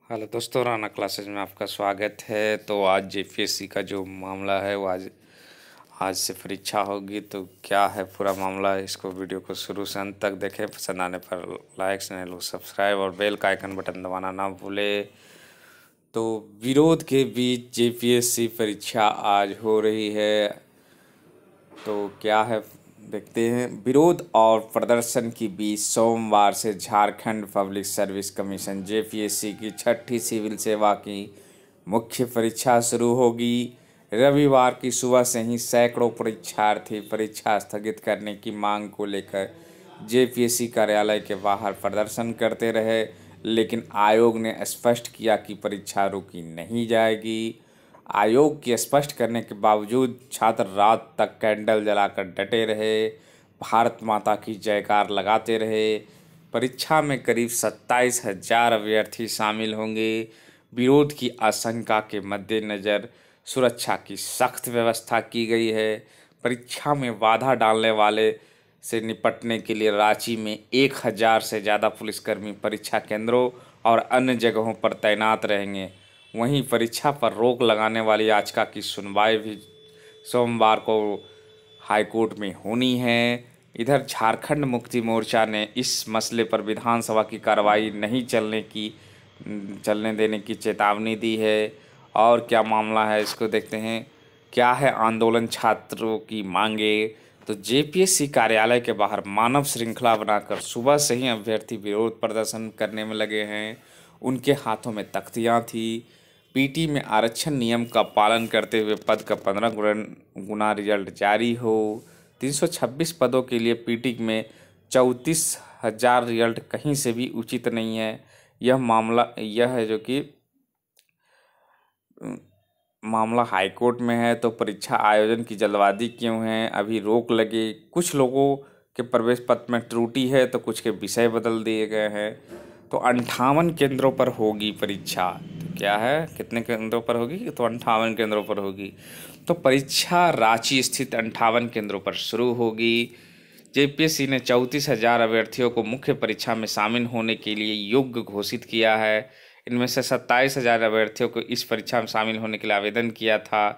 Hello दोस्तों, Rana classes में आपका स्वागत है। तो आज जेपीएससी का जो मामला है वो आज आज से परीक्षा होगी। तो क्या है पूरा मामला, इसको वीडियो को शुरू से अंत तक देखें। पसंद आने पर लाइक, चैनल को सब्सक्राइब और बेल का आइकन बटन दबाना ना भूले। तो विरोध के बीच जेपीएससी परीक्षा आज हो रही है। तो क्या है देखते हैं। विरोध और प्रदर्शन के बीच सोमवार से Jharkhand public service commission JPSC की छठी सिविल सेवा की मुख्य परीक्षा शुरू होगी। रविवार की सुबह से ही सैकड़ों परीक्षार्थी परीक्षा स्थगित करने की मांग को लेकर जेपीएससी कार्यालय के बाहर प्रदर्शन करते रहे, लेकिन आयोग ने स्पष्ट किया कि परीक्षा रोकी नहीं जाएगी। आयोग के स्पष्ट करने के बावजूद छात्र रात तक कैंडल जलाकर डटे रहे, भारत माता की जयकार लगाते रहे। परीक्षा में करीब 27,000 अभ्यर्थी शामिल होंगे। विरोध की आशंका के मद्देनज़र सुरक्षा की सख्त व्यवस्था की गई है। परीक्षा में बाधा डालने वाले से निपटने के लिए रांची में 1,000 से ज़्यादा पुलिसकर्मी परीक्षा केंद्रों और अन्य जगहों पर तैनात रहेंगे। वहीं परीक्षा पर रोक लगाने वाली याचिका की सुनवाई भी सोमवार को हाईकोर्ट में होनी है। इधर झारखंड मुक्ति मोर्चा ने इस मसले पर विधानसभा की कार्रवाई नहीं चलने देने की चेतावनी दी है। और क्या मामला है इसको देखते हैं। क्या है आंदोलन, छात्रों की मांगे। तो जेपीएससी कार्यालय के बाहर मानव श्रृंखला बनाकर सुबह से ही अभ्यर्थी विरोध प्रदर्शन करने में लगे हैं। उनके हाथों में तख्तियां थी। पीटी में आरक्षण नियम का पालन करते हुए पद का 15 गुना रिजल्ट जारी हो। 326 पदों के लिए पीटी में 34,000 रिजल्ट कहीं से भी उचित नहीं है। यह है जो कि मामला हाईकोर्ट में है। तो परीक्षा आयोजन की जल्दबाजी क्यों है, अभी रोक लगे। कुछ लोगों के प्रवेश पत्र में त्रुटि है तो कुछ के विषय बदल दिए गए हैं। तो 58 केंद्रों पर होगी परीक्षा। तो क्या है, कितने केंद्रों पर होगी? तो 58 केंद्रों पर होगी। तो परीक्षा रांची स्थित 58 केंद्रों पर शुरू होगी। जेपीएससी ने 34,000 अभ्यर्थियों को मुख्य परीक्षा में शामिल होने के लिए योग्य घोषित किया है। इनमें से 27,000 अभ्यर्थियों को इस परीक्षा में शामिल होने के लिए आवेदन किया था।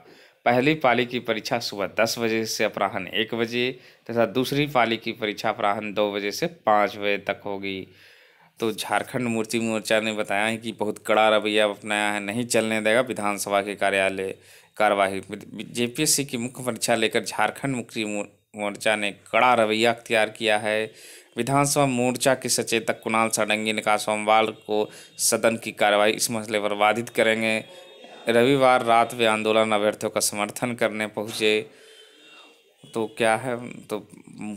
पहली पाली की परीक्षा सुबह 10 बजे से अपराह्न 1 बजे तथा दूसरी पाली की परीक्षा अपराह्न 2 बजे से 5 बजे तक होगी। तो झारखंड मुक्ति मोर्चा ने बताया है कि बहुत कड़ा रवैया अपनाया है, नहीं चलने देगा विधानसभा के कार्यालय कार्यवाही। जेपीएससी की मुख्य परीक्षा लेकर झारखंड मुक्ति मोर्चा ने कड़ा रवैया अख्तियार किया है। विधानसभा मोर्चा के सचेतक कुणाल सारंगी ने कहा सोमवार को सदन की कार्यवाही इस मसले पर बाधित करेंगे। रविवार रात वे आंदोलन अभ्यर्थियों का समर्थन करने पहुंचे। तो क्या है, तो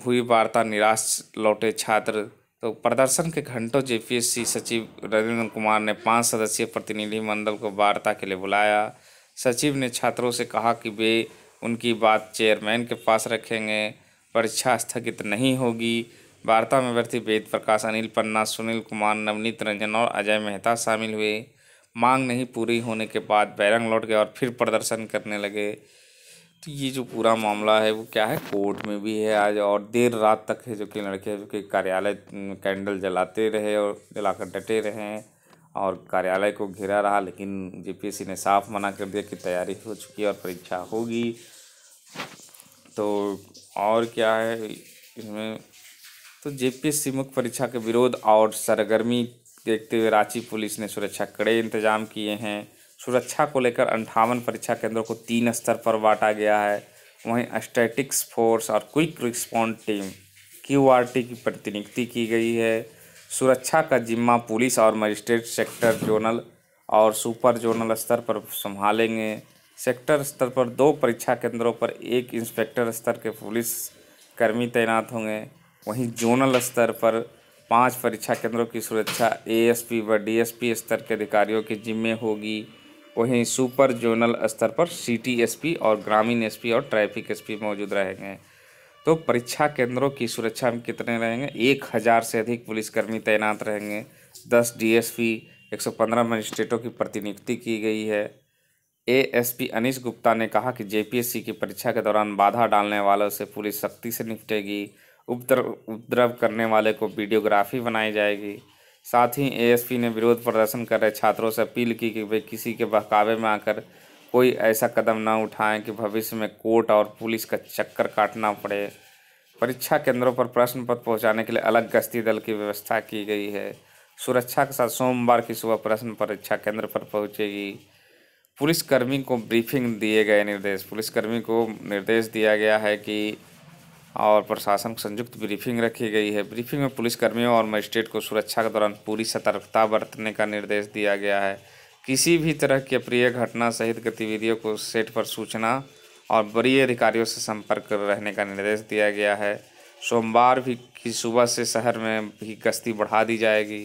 हुई वार्ता, निराश लौटे छात्र। तो प्रदर्शन के घंटों जेपीएससी सचिव रविंद्र कुमार ने 5 सदस्यीय प्रतिनिधि मंडल को वार्ता के लिए बुलाया। सचिव ने छात्रों से कहा कि वे उनकी बात चेयरमैन के पास रखेंगे। परीक्षा स्थगित नहीं होगी। वार्ता में अभ्यर्थी वेद प्रकाश, अनिल पन्ना, सुनील कुमार, नवनीत रंजन और अजय मेहता शामिल हुए। मांग नहीं पूरी होने के बाद बैरंग लौट गए और फिर प्रदर्शन करने लगे। तो ये जो पूरा मामला है वो क्या है, कोर्ट में भी है आज और देर रात तक है। जो कि लड़के जो कि कार्यालय कैंडल जलाते रहे और जलाकर डटे रहे और कार्यालय को घेरा रहा, लेकिन जेपीएससी ने साफ मना कर दिया कि तैयारी हो चुकी है और परीक्षा होगी। तो और क्या है इसमें, तो जेपीएससी मुख्य परीक्षा के विरोध और सरगर्मी देखते हुए रांची पुलिस ने सुरक्षा कड़े इंतजाम किए हैं। सुरक्षा को लेकर 58 परीक्षा केंद्रों को 3 स्तर पर बांटा गया है। वहीं स्टैटिक्स फोर्स और क्विक रिस्पॉन्स टीम क्यूआरटी की प्रतिनियुक्ति की गई है। सुरक्षा का जिम्मा पुलिस और मजिस्ट्रेट सेक्टर, जोनल और सुपर जोनल स्तर पर संभालेंगे। सेक्टर स्तर पर 2 परीक्षा केंद्रों पर 1 इंस्पेक्टर स्तर के पुलिस कर्मी तैनात होंगे। वहीं जोनल स्तर पर 5 परीक्षा केंद्रों की सुरक्षा एएसपी व डीएसपी स्तर के अधिकारियों के जिम्मे होगी। वहीं सुपर जोनल स्तर पर सिटी एसपी और ग्रामीण एसपी और ट्रैफिक एसपी मौजूद रहेंगे। तो परीक्षा केंद्रों की सुरक्षा में कितने रहेंगे? 1,000 से अधिक पुलिसकर्मी तैनात रहेंगे। 10 डीएसपी, 115 मजिस्ट्रेटों की प्रतिनियुक्ति की गई है। एएसपी अनीश गुप्ता ने कहा कि जेपीएससी की परीक्षा के दौरान बाधा डालने वालों से पुलिस सख्ती से निपटेगी। उपद्रव करने वाले को वीडियोग्राफी बनाई जाएगी। साथ ही एएसपी ने विरोध प्रदर्शन कर रहे छात्रों से अपील की कि वे किसी के बहकावे में आकर कोई ऐसा कदम न उठाएं कि भविष्य में कोर्ट और पुलिस का चक्कर काटना पड़े। परीक्षा केंद्रों पर प्रश्न पत्र पहुंचाने के लिए अलग गश्ती दल की व्यवस्था की गई है। सुरक्षा के साथ सोमवार की सुबह प्रश्न परीक्षा केंद्र पर पहुंचेगी। पुलिसकर्मी को ब्रीफिंग दिए गए निर्देश। पुलिसकर्मी को निर्देश दिया गया है कि और प्रशासन को संयुक्त ब्रीफिंग रखी गई है। ब्रीफिंग में पुलिसकर्मियों और मजिस्ट्रेट को सुरक्षा के दौरान पूरी सतर्कता बरतने का निर्देश दिया गया है। किसी भी तरह की अप्रिय घटना सहित गतिविधियों को सेट पर सूचना और वरीय अधिकारियों से संपर्क रहने का निर्देश दिया गया है। सोमवार भी की सुबह से शहर में भी गश्ती बढ़ा दी जाएगी।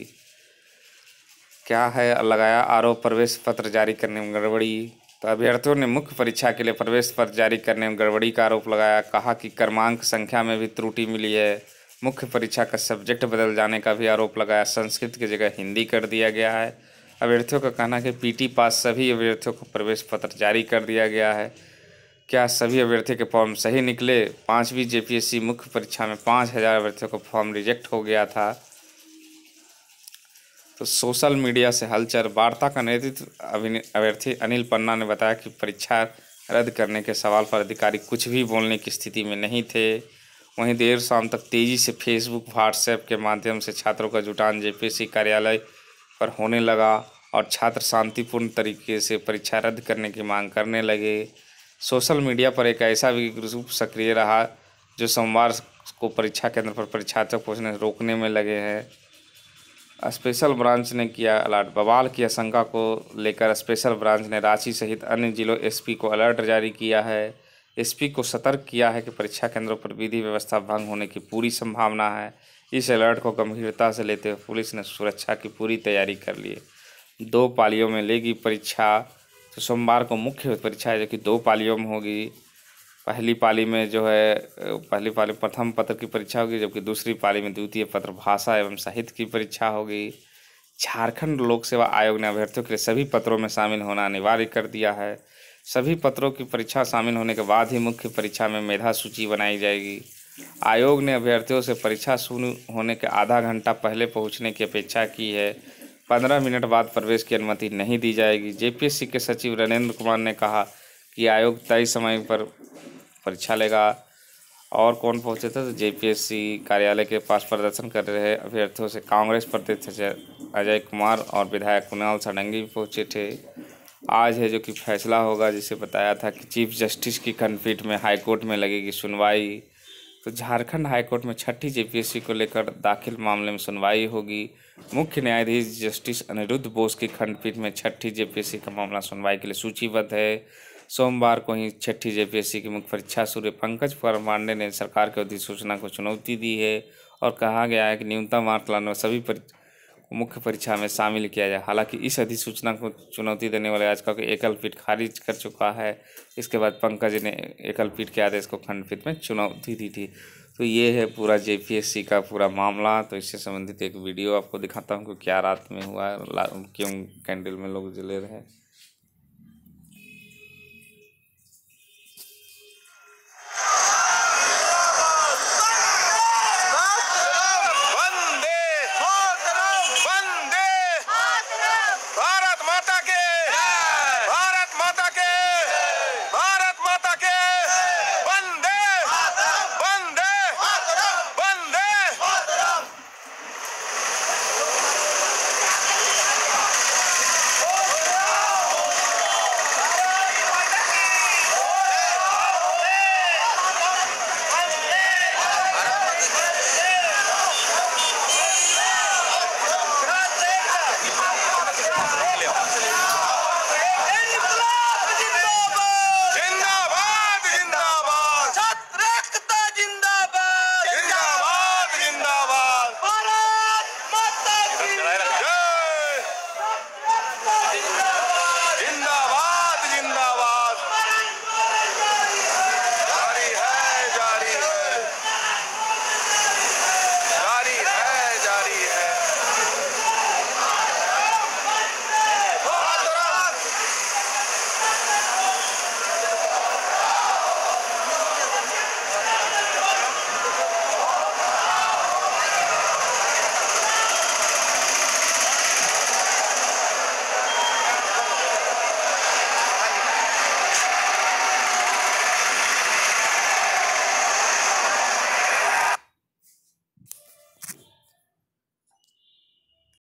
क्या है लगाया आरोप, प्रवेश पत्र जारी करने में गड़बड़ी। तो अभ्यर्थियों ने मुख्य परीक्षा के लिए प्रवेश पत्र जारी करने में गड़बड़ी का आरोप लगाया। कहा कि क्रमांक संख्या में भी त्रुटि मिली है। मुख्य परीक्षा का सब्जेक्ट बदल जाने का भी आरोप लगाया। संस्कृत की जगह हिंदी कर दिया गया है। अभ्यर्थियों का कहना है कि पीटी पास सभी अभ्यर्थियों को प्रवेश पत्र जारी कर दिया गया है। क्या सभी अभ्यर्थियों के फॉर्म सही निकले? 5वीं जेपीएससी मुख्य परीक्षा में 5000 अभ्यर्थियों का फॉर्म रिजेक्ट हो गया था। तो सोशल मीडिया से हलचल। वार्ता का नेतृत्व अभ्यर्थी अनिल पन्ना ने बताया कि परीक्षा रद्द करने के सवाल पर अधिकारी कुछ भी बोलने की स्थिति में नहीं थे। वहीं देर शाम तक तेजी से फेसबुक, व्हाट्सएप के माध्यम से छात्रों का जुटान जेपीएससी कार्यालय पर होने लगा और छात्र शांतिपूर्ण तरीके से परीक्षा रद्द करने की मांग करने लगे। सोशल मीडिया पर एक ऐसा भी ग्रुप सक्रिय रहा जो सोमवार को परीक्षा केंद्र पर परीक्षार्थियों को पहुंचने रोकने में लगे हैं। स्पेशल ब्रांच ने किया अलर्ट। बवाल की आशंका को लेकर स्पेशल ब्रांच ने रांची सहित अन्य जिलों एसपी को अलर्ट जारी किया है। एसपी को सतर्क किया है कि परीक्षा केंद्रों पर विधि व्यवस्था भंग होने की पूरी संभावना है। इस अलर्ट को गंभीरता से लेते हुए पुलिस ने सुरक्षा की पूरी तैयारी कर ली है। 2 पालियों में लेगी परीक्षा। तो सोमवार को मुख्य परीक्षा है जो कि 2 पालियों में होगी। पहली पाली में जो है पहली पाली प्रथम पत्र की परीक्षा होगी, जबकि दूसरी पाली में द्वितीय पत्र भाषा एवं साहित्य की परीक्षा होगी। झारखंड लोक सेवा आयोग ने अभ्यर्थियों के लिए सभी पत्रों में शामिल होना अनिवार्य कर दिया है। सभी पत्रों की परीक्षा शामिल होने के बाद ही मुख्य परीक्षा में मेधा सूची बनाई जाएगी। आयोग ने अभ्यर्थियों से परीक्षा शुरू होने के आधा घंटा पहले पहुंचने की अपेक्षा की है। 15 मिनट बाद प्रवेश की अनुमति नहीं दी जाएगी। जेपीएससी के सचिव रणेंद्र कुमार ने कहा कि आयोग तय समय पर परीक्षा लेगा। और कौन पहुंचे थे? तो जेपीएससी कार्यालय के पास प्रदर्शन कर रहे अभ्यर्थियों से कांग्रेस प्रत्याशी अजय कुमार और विधायक कुणाल सारंगी भी पहुंचे थे। आज है जो कि फैसला होगा, जिसे बताया था कि चीफ जस्टिस की खंडपीठ में हाईकोर्ट में लगेगी सुनवाई। तो झारखंड हाईकोर्ट में 6ठी जेपीएससी को लेकर दाखिल मामले में सुनवाई होगी। मुख्य न्यायाधीश जस्टिस अनिरुद्ध बोस की खंडपीठ में 6ठी जेपीएससी का मामला सुनवाई के लिए सूचीबद्ध है। सोमवार को ही 6ठी जेपीएससी की मुख्य परीक्षा शुरू। पंकज पांडे ने सरकार की अधिसूचना को चुनौती दी है और कहा गया है कि न्यूनतम मार्क लाने वाले सभी मुख्य परीक्षा में शामिल किया जाए। हालांकि इस अधिसूचना को चुनौती देने वाले याचिका को एकल पीठ खारिज कर चुका है। इसके बाद पंकज ने एकल पीठ के आदेश को खंडपीठ में चुनौती दी थी। तो ये है पूरा जेपीएससी का पूरा मामला। तो इससे संबंधित एक वीडियो आपको दिखाता हूँ कि क्या रात में हुआ, क्यों कैंडल में लोग जले रहे।